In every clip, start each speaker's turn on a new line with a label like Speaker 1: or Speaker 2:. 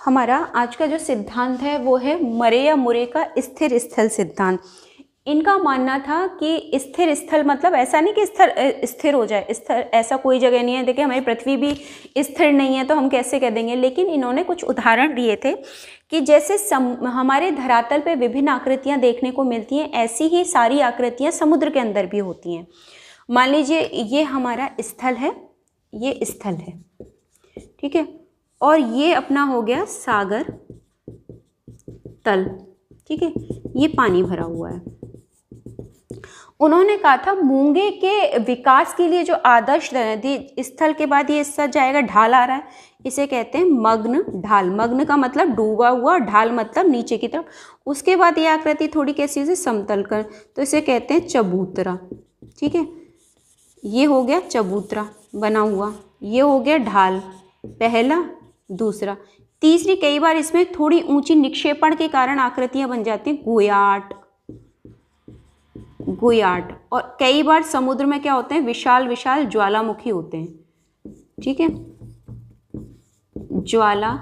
Speaker 1: हमारा आज का जो सिद्धांत है वो है मरे या मुरे का स्थिर स्थल सिद्धांत। इनका मानना था कि स्थिर स्थल मतलब ऐसा नहीं कि स्थिर हो जाए, स्थिर ऐसा कोई जगह नहीं है। देखिए हमारी पृथ्वी भी स्थिर नहीं है तो हम कैसे कह देंगे, लेकिन इन्होंने कुछ उदाहरण दिए थे कि जैसे हमारे धरातल पे विभिन्न आकृतियां देखने को मिलती हैं, ऐसी ही सारी आकृतियां समुद्र के अंदर भी होती हैं। मान लीजिए ये हमारा स्थल है, ये स्थल है, ठीक है, और ये अपना हो गया सागर तल, ठीक है, ये पानी भरा हुआ है। उन्होंने कहा था मूंगे के विकास के लिए जो आदर्श नदी स्थल के बाद ये इसका जाएगा, ढाल आ रहा है, इसे कहते हैं मग्न ढाल। मग्न का मतलब डूबा हुआ, ढाल मतलब नीचे की तरफ। उसके बाद ये आकृति थोड़ी कैसी से समतल कर, तो इसे कहते हैं चबूतरा, ठीक है। ये हो गया चबूतरा बना हुआ, ये हो गया ढाल, पहला दूसरा। तीसरी, कई बार इसमें थोड़ी ऊंची निक्षेपण के कारण आकृतियां बन जाती हैं, गोयाट, गोयाट। और कई बार समुद्र में क्या होते हैं, विशाल विशाल ज्वालामुखी होते हैं, ठीक है, ज्वालामुखी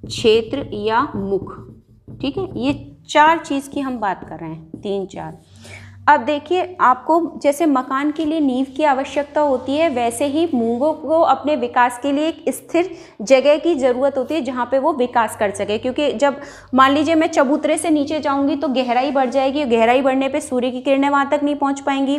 Speaker 1: क्षेत्र या मुख, ठीक है। ये चार चीज की हम बात कर रहे हैं, 3-4। अब देखिए, आपको जैसे मकान के लिए नींव की आवश्यकता होती है, वैसे ही मूंगों को अपने विकास के लिए एक स्थिर जगह की ज़रूरत होती है जहाँ पे वो विकास कर सके। क्योंकि जब मान लीजिए मैं चबूतरे से नीचे जाऊँगी तो गहराई बढ़ जाएगी, गहराई बढ़ने पे सूर्य की किरणें वहाँ तक नहीं पहुँच पाएंगी,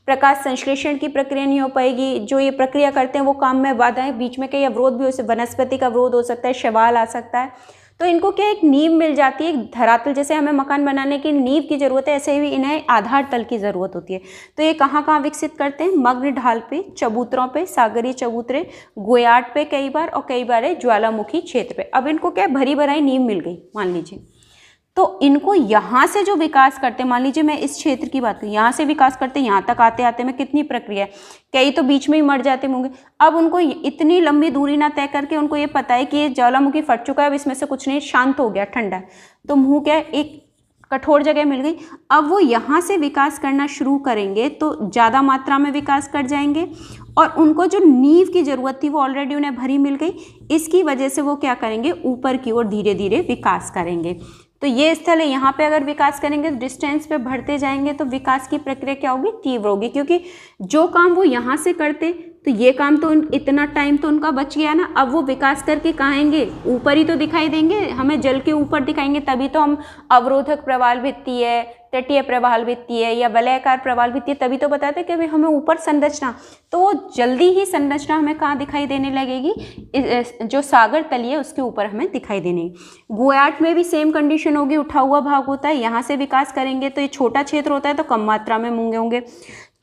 Speaker 1: प्रकाश संश्लेषण की प्रक्रिया नहीं हो पाएगी, जो ये प्रक्रिया करते हैं वो काम में बाधाएं, बीच में कई अवरोध भी हो सकते, वनस्पति अवरोध हो सकता है, शैवाल आ सकता है। तो इनको क्या एक नींव मिल जाती है, एक धरातल। जैसे हमें मकान बनाने की नींव की जरूरत है, ऐसे ही इन्हें आधार तल की जरूरत होती है। तो ये कहाँ कहाँ विकसित करते हैं, मग्न ढाल पे, चबूतरों पे, सागरीय चबूतरे, गोयाट पे कई बार, और कई बार है ज्वालामुखी क्षेत्र पे। अब इनको क्या भरी भराई नींव मिल गई मान लीजिए, तो इनको यहाँ से जो विकास करते हैं, मान लीजिए मैं इस क्षेत्र की बात करूँ, यहाँ से विकास करते हैं, यहाँ तक आते आते में कितनी प्रक्रिया है, कई तो बीच में ही मर जाते होंगे। अब उनको इतनी लंबी दूरी ना तय करके उनको ये पता है कि ये ज्वालामुखी फट चुका है, अब इसमें से कुछ नहीं, शांत हो गया, ठंडा है, तो मुँह क्या है, एक कठोर जगह मिल गई। अब वो यहाँ से विकास करना शुरू करेंगे तो ज़्यादा मात्रा में विकास कर जाएंगे, और उनको जो नींव की ज़रूरत थी वो ऑलरेडी उन्हें भरी मिल गई। इसकी वजह से वो क्या करेंगे, ऊपर की ओर धीरे धीरे विकास करेंगे। तो ये स्थल है, यहाँ पे अगर विकास करेंगे तो डिस्टेंस पे बढ़ते जाएंगे तो विकास की प्रक्रिया क्या होगी, तीव्र होगी। क्योंकि जो काम वो यहाँ से करते तो ये काम तो इतना टाइम तो उनका बच गया ना। अब वो विकास करके कहाँ आएंगे, ऊपर ही तो दिखाई देंगे, हमें जल के ऊपर दिखाएंगे, तभी तो हम अवरोधक प्रवाल भित्ति है, तटीय प्रवाल भित्ति है, या वलयाकार प्रवाल भित्ति है, तभी तो बताते हैं कि हमें ऊपर संरचना, तो वो जल्दी ही संरचना हमें कहाँ दिखाई देने लगेगी, जो सागर तलीय उसके ऊपर हमें दिखाई देने। गोयाट में भी सेम कंडीशन होगी, उठा हुआ भाग होता है, यहाँ से विकास करेंगे तो ये छोटा क्षेत्र होता है तो कम मात्रा में मूंगे होंगे।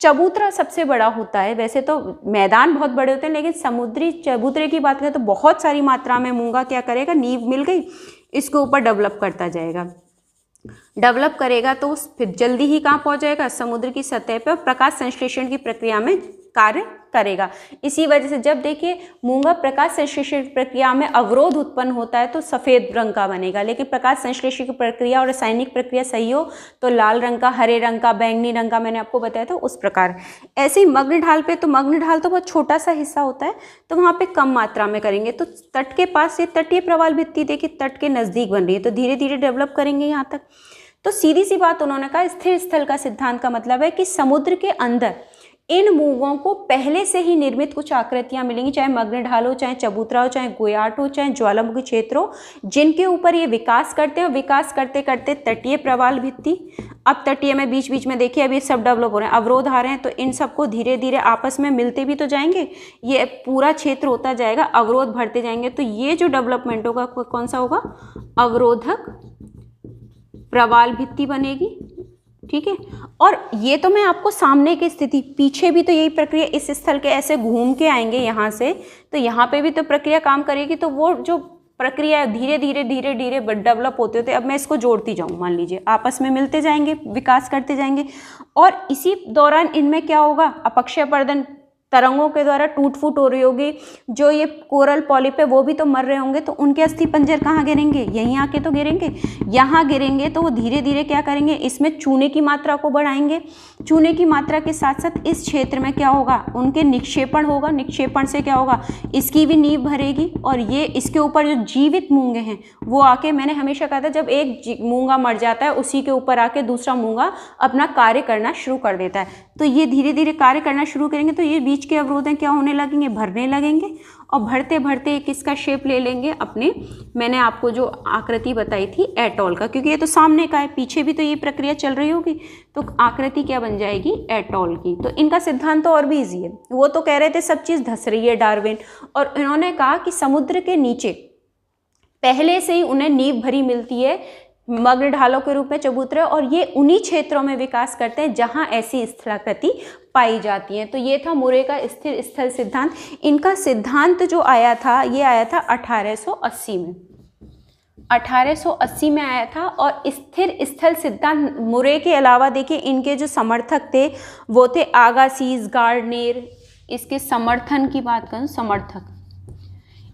Speaker 1: चबूतरा सबसे बड़ा होता है, वैसे तो मैदान बहुत बड़े होते हैं, लेकिन समुद्री चबूतरे की बात करें तो बहुत सारी मात्रा में मूंगा क्या करेगा, नींव मिल गई, इसके ऊपर डेवलप करता जाएगा, डेवलप करेगा तो फिर जल्दी ही कहाँ पहुंच जाएगा, समुद्र की सतह पर, प्रकाश संश्लेषण की प्रक्रिया में कार्य करेगा। इसी वजह से जब देखिए मूंगा प्रकाश संश्लेषण प्रक्रिया में अवरोध उत्पन्न होता है तो सफेद रंग का बनेगा, लेकिन प्रकाश संश्लेषण की प्रक्रिया और रासायनिक प्रक्रिया सही हो तो लाल रंग का, हरे रंग का, बैंगनी रंग का, मैंने आपको बताया था उस प्रकार। ऐसे ही मग्न ढाल पे, तो मग्न ढाल तो बहुत छोटा सा हिस्सा होता है तो वहाँ पे कम मात्रा में करेंगे। तो तट के पास ये तटीय प्रवाल भित्ति देखिए तट के नजदीक बन रही है तो धीरे धीरे डेवलप करेंगे यहाँ तक। तो सीधी सी बात उन्होंने कहा, स्थिर स्थल का सिद्धांत का मतलब है कि समुद्र के अंदर इन मूंगों को पहले से ही निर्मित कुछ आकृतियां मिलेंगी, चाहे मग्न ढाल हो, चाहे चबूतरा हो, चाहे गोयाट हो, चाहे ज्वालामुखी क्षेत्र हो, जिनके ऊपर ये विकास करते हैं। विकास करते करते तटीय प्रवाल भित्ति, अब तटीय में बीच बीच में देखिए अब ये सब डेवलप हो रहे हैं, अवरोध आ रहे हैं, तो इन सबको धीरे धीरे आपस में मिलते भी तो जाएंगे, ये पूरा क्षेत्र होता जाएगा, अवरोध भरते जाएंगे। तो ये जो डेवलपमेंट होगा कौन सा होगा, अवरोधक प्रवाल भित्ति बनेगी, ठीक है। और ये तो मैं आपको सामने की स्थिति, पीछे भी तो यही प्रक्रिया, इस स्थल के ऐसे घूम के आएंगे यहाँ से, तो यहाँ पे भी तो प्रक्रिया काम करेगी। तो वो जो प्रक्रिया धीरे धीरे धीरे धीरे डेवलप होते होते, अब मैं इसको जोड़ती जाऊँ, मान लीजिए आपस में मिलते जाएंगे, विकास करते जाएंगे, और इसी दौरान इनमें क्या होगा, अपक्षय अपर्दन तरंगों के द्वारा टूट फूट हो रही होगी, जो ये कोरल पॉलिप है वो भी तो मर रहे होंगे, तो उनके अस्थि पंजर कहाँ गिरेंगे, यहीं आके तो गिरेंगे। यहाँ गिरेंगे तो वो धीरे धीरे क्या करेंगे, इसमें चूने की मात्रा को बढ़ाएंगे। चूने की मात्रा के साथ साथ इस क्षेत्र में क्या होगा, उनके निक्षेपण होगा। निक्षेपण से क्या होगा, इसकी भी नींव भरेगी और ये इसके ऊपर जो जीवित मूंगे हैं वो आके, मैंने हमेशा कहा था जब एक मूंगा मर जाता है उसी के ऊपर आके दूसरा मूंगा अपना कार्य करना शुरू कर देता है। तो ये धीरे धीरे कार्य करना शुरू करेंगे तो ये बीच के अवरोधें क्या होने लगेंगे, भरने लगेंगे और भरते भरते किसका शेप ले लेंगे, अपने, मैंने आपको जो आकृति बताई थी एटॉल का, क्योंकि ये तो सामने का है, पीछे भी तो ये प्रक्रिया चल रही होगी, तो आकृति क्या बन जाएगी, एटॉल की। तो इनका सिद्धांत तो और भी ईजी है। वो तो कह रहे थे सब चीज़ धस रही है डार्विन, और इन्होंने कहा कि समुद्र के नीचे पहले से ही उन्हें नींव भरी मिलती है मग्न ढालों के रूप में चबूतरे, और ये उन्हीं क्षेत्रों में विकास करते हैं जहां ऐसी स्थलाकृति पाई जाती है। तो ये था मुरे का स्थिर स्थल सिद्धांत। इनका सिद्धांत जो आया था ये आया था 1880 में, 1880 में आया था। और स्थिर स्थल सिद्धांत मुरे के अलावा देखिए इनके जो समर्थक थे वो थे आगासीज, गार्डनेर। इसके समर्थन की बात करूं, समर्थक,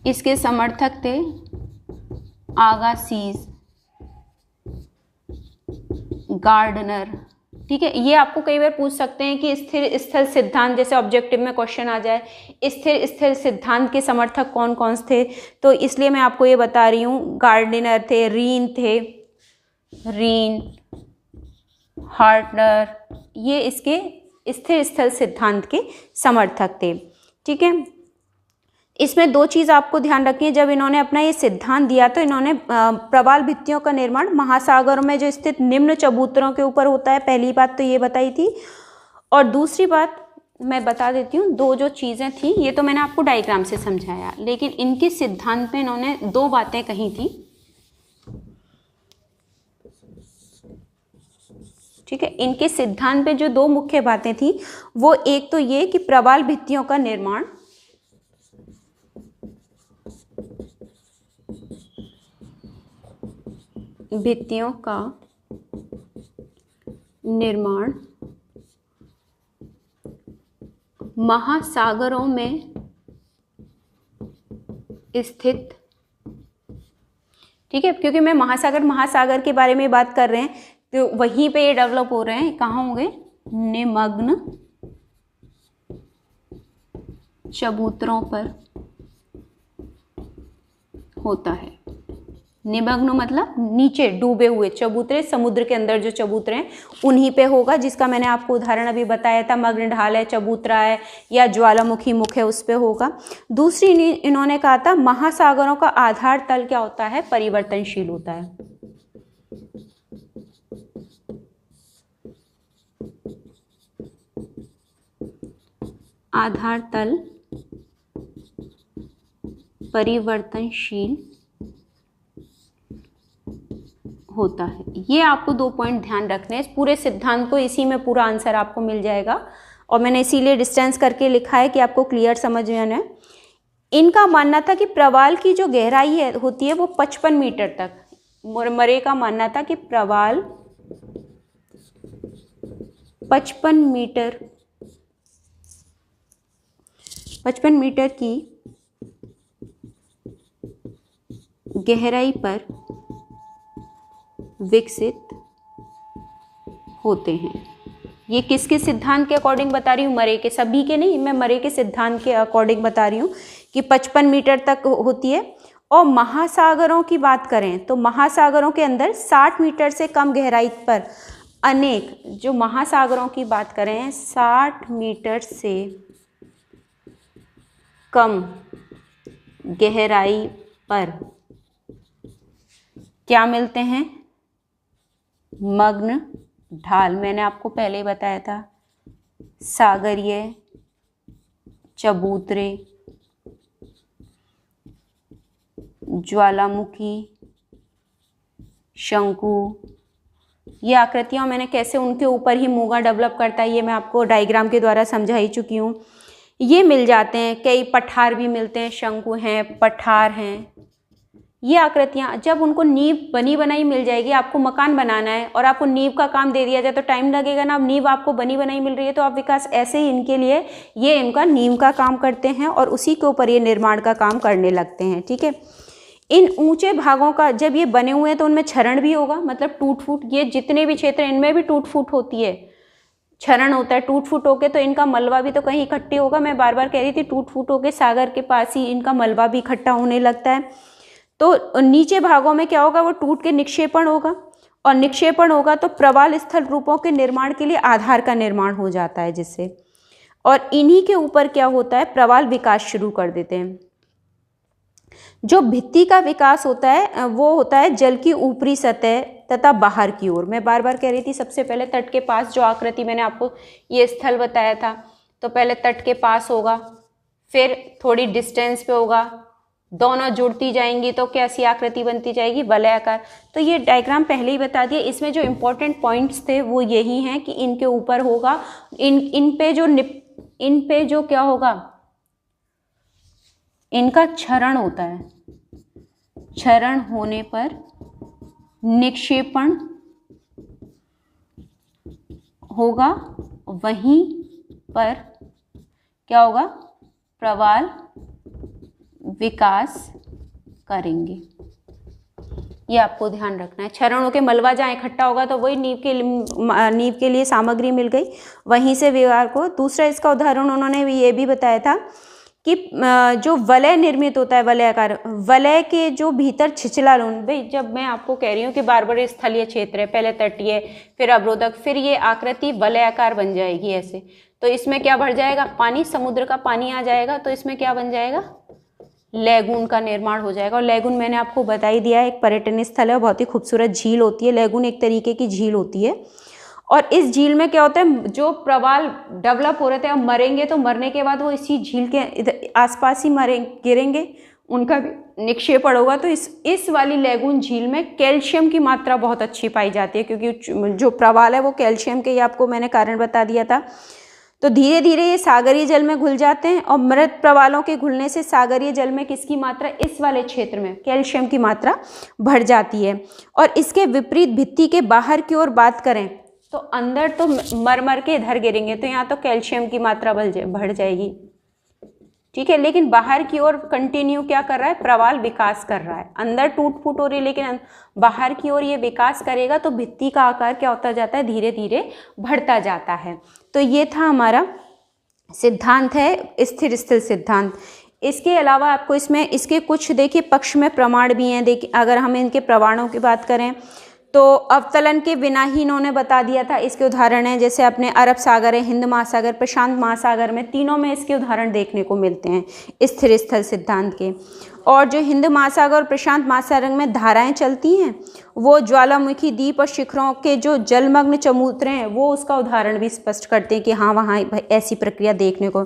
Speaker 1: इसके समर्थक थे आगासीज, गार्डनर। ठीक है, ये आपको कई बार पूछ सकते हैं कि स्थिर स्थल सिद्धांत, जैसे ऑब्जेक्टिव में क्वेश्चन आ जाए, स्थिर स्थल सिद्धांत के समर्थक कौन कौन थे, तो इसलिए मैं आपको ये बता रही हूँ। गार्डनर थे, रीन, हार्टनर, ये इसके स्थिर स्थल सिद्धांत के समर्थक थे। ठीक है, इसमें दो चीज़ आपको ध्यान रखनी है। जब इन्होंने अपना ये सिद्धांत दिया तो इन्होंने प्रवाल भित्तियों का निर्माण महासागरों में जो स्थित निम्न चबूतरों के ऊपर होता है, पहली बात तो ये बताई थी। और दूसरी बात मैं बता देती हूँ, दो जो चीज़ें थी, ये तो मैंने आपको डायग्राम से समझाया, लेकिन इनके सिद्धांत में इन्होंने दो बातें कही थी। ठीक है, इनके सिद्धांत पे जो दो मुख्य बातें थी वो एक तो ये कि प्रवाल भित्तियों का निर्माण महासागरों में स्थित, ठीक है, क्योंकि मैं महासागर के बारे में बात कर रहे हैं तो वहीं पे ये डेवलप हो रहे हैं। कहाँ होंगे, निमग्न चबूतरों पर होता है। निमग्न मतलब नीचे डूबे हुए चबूतरे, समुद्र के अंदर जो चबूतरे हैं उन्हीं पे होगा, जिसका मैंने आपको उदाहरण अभी बताया था, मग्न ढाल है, चबूतरा है या ज्वालामुखी मुख है, उस पे होगा। दूसरी इन्होंने कहा था महासागरों का आधार तल क्या होता है, परिवर्तनशील होता है। आधार तल परिवर्तनशील होता है। ये आपको दो पॉइंट ध्यान रखने हैं इस पूरे सिद्धांत को, इसी में पूरा आंसर आपको मिल जाएगा। और मैंने इसीलिए डिस्टेंस करके लिखा है कि आपको क्लियर समझ में आना है। इनका मानना था कि प्रवाल की जो गहराई है होती है वो 55 मीटर तक, मरे का मानना था कि प्रवाल 55 मीटर की गहराई पर विकसित होते हैं। ये किसके सिद्धांत के अकॉर्डिंग बता रही हूँ, मरे के, सभी के नहीं, मैं मरे के सिद्धांत के अकॉर्डिंग बता रही हूँ कि 55 मीटर तक होती है। और महासागरों की बात करें तो महासागरों के अंदर 60 मीटर से कम गहराई पर अनेक, जो महासागरों की बात करें 60 मीटर से कम गहराई पर क्या मिलते हैं, मग्न ढाल। मैंने आपको पहले ही बताया था, सागरीय चबूतरे, ज्वालामुखी, शंकु, ये आकृतियाँ मैंने कैसे उनके ऊपर ही मूंगा डेवलप करता है ये मैं आपको डायग्राम के द्वारा समझा ही चुकी हूँ। ये मिल जाते हैं, कई पठार भी मिलते हैं, शंकु हैं, पठार हैं, ये आकृतियाँ जब उनको नींव बनी बनाई मिल जाएगी, आपको मकान बनाना है और आपको नींव का काम दे दिया जाए तो टाइम लगेगा ना। अब नींव आपको बनी बनाई मिल रही है तो आप विकास ऐसे ही इनके लिए ये इनका नींव का काम करते हैं और उसी के ऊपर ये निर्माण का काम करने लगते हैं। ठीक है, इन ऊंचे भागों का जब ये बने हुए हैं तो उनमें क्षरण भी होगा, मतलब टूट फूट, ये जितने भी क्षेत्र इनमें भी टूट फूट होती है, क्षरण होता है। टूट फूट होके तो इनका मलबा भी तो कहीं इकट्ठे होगा, मैं बार बार कह रही थी टूट फूट होके सागर के पास ही इनका मलबा भी इकट्ठा होने लगता है। तो नीचे भागों में क्या होगा, वो टूट के निक्षेपण होगा और निक्षेपण होगा तो प्रवाल स्थल रूपों के निर्माण के लिए आधार का निर्माण हो जाता है जिससे, और इन्हीं के ऊपर क्या होता है, प्रवाल विकास शुरू कर देते हैं। जो भित्ति का विकास होता है वो होता है जल की ऊपरी सतह तथा बाहर की ओर। मैं बार बार कह रही थी सबसे पहले तट के पास जो आकृति मैंने आपको ये स्थल बताया था, तो पहले तट के पास होगा, फिर थोड़ी डिस्टेंस पे होगा, दोनों जुड़ती जाएंगी तो कैसी आकृति बनती जाएगी, वलयाकार। तो ये डायग्राम पहले ही बता दिया, इसमें जो इम्पोर्टेंट पॉइंट्स थे वो यही हैं कि इनके ऊपर होगा, इन पे जो क्या होगा, इनका क्षरण होता है, क्षरण होने पर निक्षेपण होगा, वहीं पर क्या होगा, प्रवाल विकास करेंगे। ये आपको ध्यान रखना है। क्षरणों के मलबा जहाँ इकट्ठा होगा तो वही नींव के लिए सामग्री मिल गई, वहीं से व्यवहार को। दूसरा इसका उदाहरण उन्होंने ये भी बताया था कि जो वलय निर्मित होता है, वलयाकार, वलय के जो भीतर छिछला लून, भाई जब मैं आपको कह रही हूँ कि बार स्थलीय क्षेत्र है, पहले तटीय फिर अवरोधक, फिर ये आकृति वलयाकार बन जाएगी ऐसे, तो इसमें क्या बढ़ जाएगा, पानी, समुद्र का पानी आ जाएगा, तो इसमें क्या बन जाएगा, लैगून का निर्माण हो जाएगा। और लैगून मैंने आपको बता ही दिया है, एक पर्यटन स्थल है, बहुत ही खूबसूरत झील होती है। लैगून एक तरीके की झील होती है और इस झील में क्या होता है, जो प्रवाल डेवलप हो रहे थे अब मरेंगे तो मरने के बाद वो इसी झील के आसपास ही गिरेंगे, उनका भी निक्षेपण होगा। तो इस वाली लैगून झील में कैल्शियम की मात्रा बहुत अच्छी पाई जाती है, क्योंकि जो प्रवाल है वो कैल्शियम के, ये आपको मैंने कारण बता दिया था। तो धीरे धीरे ये सागरीय जल में घुल जाते हैं और मृत प्रवालों के घुलने से सागरीय जल में किसकी मात्रा, इस वाले क्षेत्र में कैल्शियम की मात्रा बढ़ जाती है। और इसके विपरीत भित्ति के बाहर की ओर बात करें तो अंदर तो मर के इधर गिरेंगे, तो यहाँ तो कैल्शियम की मात्रा बढ़ जाएगी, ठीक है। लेकिन बाहर की ओर कंटिन्यू क्या कर रहा है, प्रवाल विकास कर रहा है। अंदर टूट फूट हो रही है लेकिन बाहर की ओर ये विकास करेगा तो भित्ति का आकार क्या होता जाता है, धीरे धीरे बढ़ता जाता है। तो ये था हमारा सिद्धांत है, स्थिर स्थल सिद्धांत। इसके अलावा आपको इसमें इसके कुछ देखिए पक्ष में प्रमाण भी हैं। देखिए अगर हम इनके प्रमाणों की बात करें तो अवतलन के बिना ही इन्होंने बता दिया था। इसके उदाहरण हैं जैसे अपने अरब सागर है, हिंद महासागर, प्रशांत महासागर में, तीनों में इसके उदाहरण देखने को मिलते हैं स्थिर स्थल सिद्धांत के। और जो हिंद महासागर और प्रशांत महासागर में धाराएं चलती हैं वो ज्वालामुखी द्वीप और शिखरों के जो जलमग्न चबूतरे हैं वो उसका उदाहरण भी स्पष्ट करते हैं कि हाँ वहाँ ऐसी प्रक्रिया देखने को।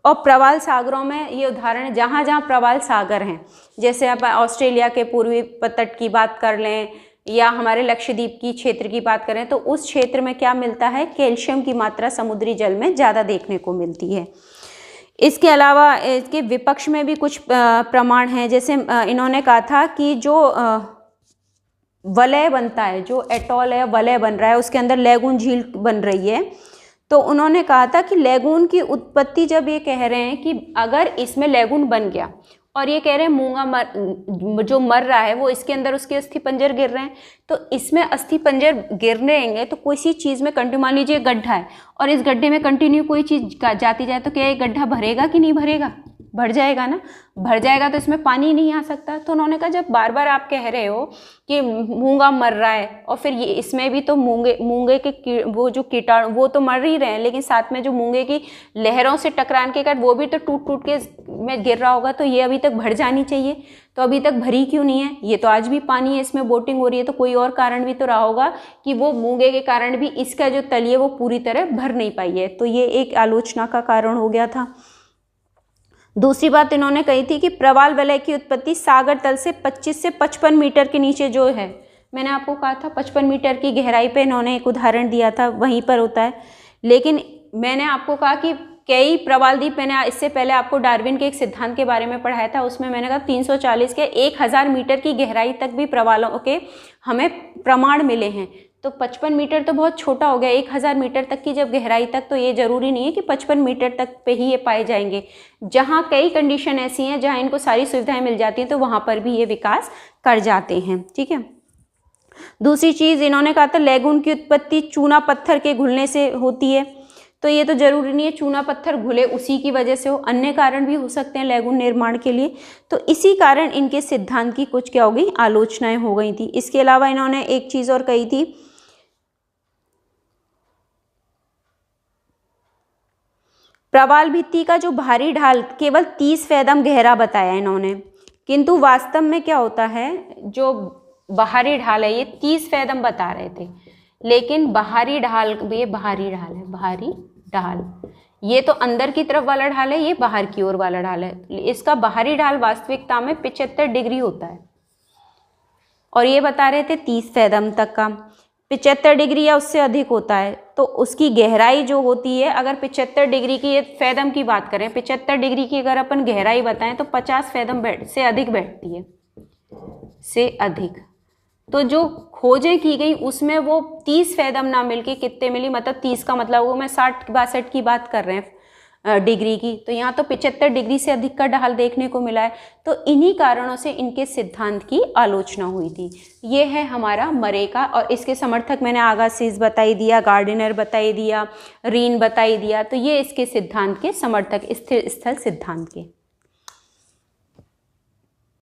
Speaker 1: और प्रवाल सागरों में ये उदाहरण जहाँ जहाँ प्रवाल सागर हैं, जैसे आप ऑस्ट्रेलिया के पूर्वी तट की बात कर लें या हमारे लक्षद्वीप की क्षेत्र की बात करें तो उस क्षेत्र में क्या मिलता है, कैल्शियम की मात्रा समुद्री जल में ज़्यादा देखने को मिलती है। इसके अलावा इसके विपक्ष में भी कुछ प्रमाण हैं। जैसे इन्होंने कहा था कि जो वलय बनता है, जो एटॉल है वलय बन रहा है, उसके अंदर लैगून झील बन रही है, तो उन्होंने कहा था कि लैगून की उत्पत्ति, जब ये कह रहे हैं कि अगर इसमें लैगून बन गया और ये कह रहे हैं मूंगा जो मर रहा है वो इसके अंदर उसके अस्थिपंजर गिर रहे हैं, तो इसमें अस्थिपंजर गिरने रहेंगे तो किसी चीज़ में कंटिन्यू, मान लीजिए गड्ढा है और इस गड्ढे में कंटिन्यू कोई चीज़ जाती जाए तो क्या ये गड्ढा भरेगा कि नहीं भरेगा, भर जाएगा ना, भर जाएगा तो इसमें पानी नहीं आ सकता। तो उन्होंने कहा जब बार बार आप कह रहे हो कि मूंगा मर रहा है और फिर ये इसमें भी तो मूंगे के वो जो कीटाणु वो तो मर ही रहे हैं, लेकिन साथ में जो मूंगे की लहरों से टकराने के कारण वो भी तो टूट टूट के में गिर रहा होगा, तो ये अभी तक भर जानी चाहिए, तो अभी तक भरी क्यों नहीं है। ये तो आज भी पानी है, इसमें बोटिंग हो रही है, तो कोई और कारण भी तो रहा होगा कि वो मूंगे के कारण भी इसका जो तली है वो पूरी तरह भर नहीं पाई है। तो ये एक आलोचना का कारण हो गया था। दूसरी बात इन्होंने कही थी कि प्रवाल वलय की उत्पत्ति सागर तल से 25 से 55 मीटर के नीचे जो है, मैंने आपको कहा था 55 मीटर की गहराई पे इन्होंने एक उदाहरण दिया था, वहीं पर होता है। लेकिन मैंने आपको कहा कि कई प्रवाल द्वीप, मैंने इससे पहले आपको डार्विन के एक सिद्धांत के बारे में पढ़ाया था, उसमें मैंने कहा 340 के 1000 मीटर की गहराई तक भी प्रवालों के हमें प्रमाण मिले हैं। तो 55 मीटर तो बहुत छोटा हो गया, 1000 मीटर तक की जब गहराई तक, तो ये जरूरी नहीं है कि 55 मीटर तक पे ही ये पाए जाएंगे। जहाँ कई कंडीशन ऐसी हैं जहाँ इनको सारी सुविधाएं मिल जाती हैं तो वहाँ पर भी ये विकास कर जाते हैं। ठीक है, दूसरी चीज़ इन्होंने कहा था लैगून की उत्पत्ति चूना पत्थर के घुलने से होती है। तो ये तो जरूरी नहीं है चूना पत्थर घुले उसी की वजह से हो, अन्य कारण भी हो सकते हैं लैगून निर्माण के लिए। तो इसी कारण इनके सिद्धांत की कुछ क्या हो गई, आलोचनाएं हो गई थी। इसके अलावा इन्होंने एक चीज और कही थी, प्रवाल भित्ति का जो बाहरी ढाल केवल 30 फैदम गहरा बताया इन्होंने, किंतु वास्तव में क्या होता है, जो बाहरी ढाल है ये 30 फैदम बता रहे थे, लेकिन बाहरी ढाल, ये बाहरी ढाल है, बाहरी ढाल, ये तो अंदर की तरफ वाला ढाल है, ये बाहर की ओर वाला ढाल है। इसका बाहरी ढाल वास्तविकता में 75 डिग्री होता है और ये बता रहे थे 30 फैदम तक का। 75 डिग्री या उससे अधिक होता है तो उसकी गहराई जो होती है, अगर 75 डिग्री की, फैदम की बात करें, 75 डिग्री की अगर अपन गहराई बताएं तो 50 फैदम से अधिक बैठती है, से अधिक। तो जो खोजें की गई उसमें वो 30 फैदम ना मिलके कितने मिली, मतलब 30 का मतलब वो मैं 60-62 की बात कर रहे हैं डिग्री की, तो यहाँ तो 75 डिग्री से अधिक का ढाल देखने को मिला है। तो इन्हीं कारणों से इनके सिद्धांत की आलोचना हुई थी। ये है हमारा मरे का, और इसके समर्थक मैंने आगासिस बताई दिया, गार्डिनर बताई दिया, रीन बताई दिया, तो ये इसके सिद्धांत के समर्थक, स्थिर स्थल सिद्धांत के।